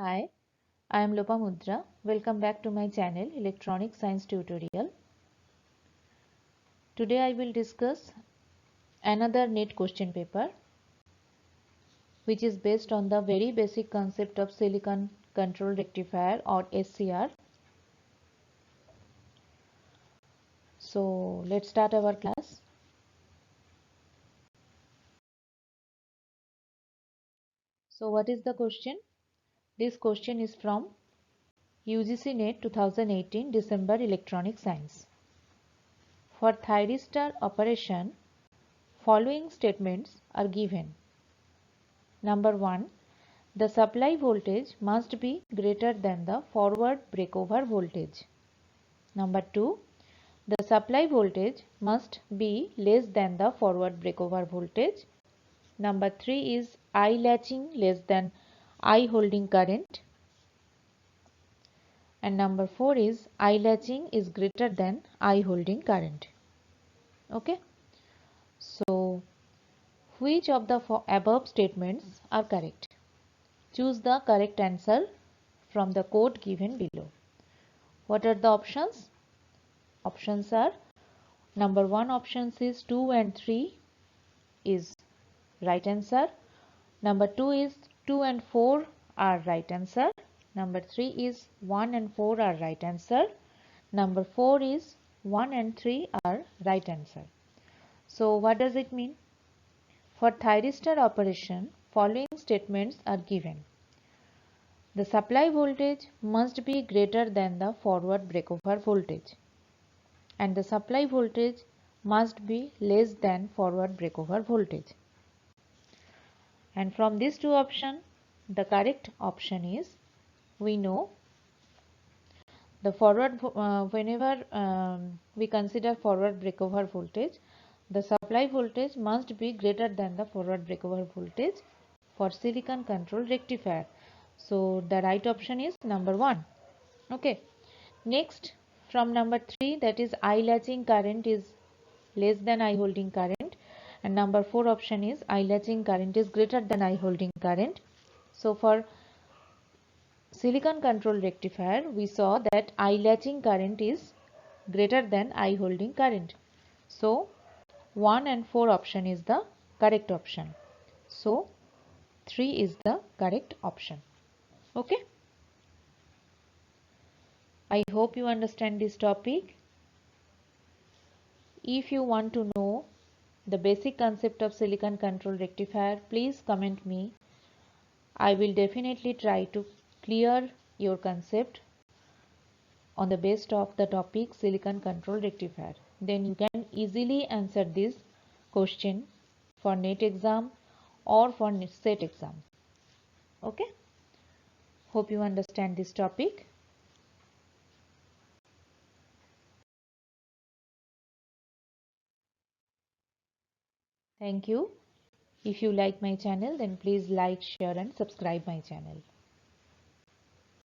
Hi, I am Lopamudra. Welcome back to my channel Electronic Science Tutorial. Today I will discuss another NET question paper which is based on the very basic concept of silicon control rectifier or SCR. So let's start our class. So what is the question? This question is from UGC Net 2018 December Electronic Science. For thyristor operation, following statements are given. Number 1. The supply voltage must be greater than the forward breakover voltage. Number 2. The supply voltage must be less than the forward breakover voltage. Number 3 is I latching less than I holding current. And number 4 is I latching is greater than I holding current. Okay. So, which of the above statements are correct? Choose the correct answer from the code given below. What are the options? Options are number 1 options is 2 and 3 is right answer. Number 2 is 2 and 4 are right answer. Number 3 is 1 and 4 are right answer. Number 4 is 1 and 3 are right answer. So what does it mean? For thyristor operation, following statements are given. The supply voltage must be greater than the forward breakover voltage, and the supply voltage must be less than forward breakover voltage. And from these two options, the correct option is, we know the forward whenever we consider forward breakover voltage, the supply voltage must be greater than the forward breakover voltage for silicon control rectifier. So the right option is number 1. Okay. Next, from number 3, that is I latching current is less than I holding current, and number 4 option is I latching current is greater than I holding current. So for silicon control rectifier, we saw that I latching current is greater than I holding current. So 1 and 4 option is the correct option. So 3 is the correct option. Okay. I hope you understand this topic. If you want to know the basic concept of silicon control rectifier, please comment me. I will definitely try to clear your concept on the basis of the topic silicon control rectifier. Then you can easily answer this question for NET exam or for SET exam. Okay. Hope you understand this topic. Thank you. If you like my channel, then please like, share and subscribe my channel.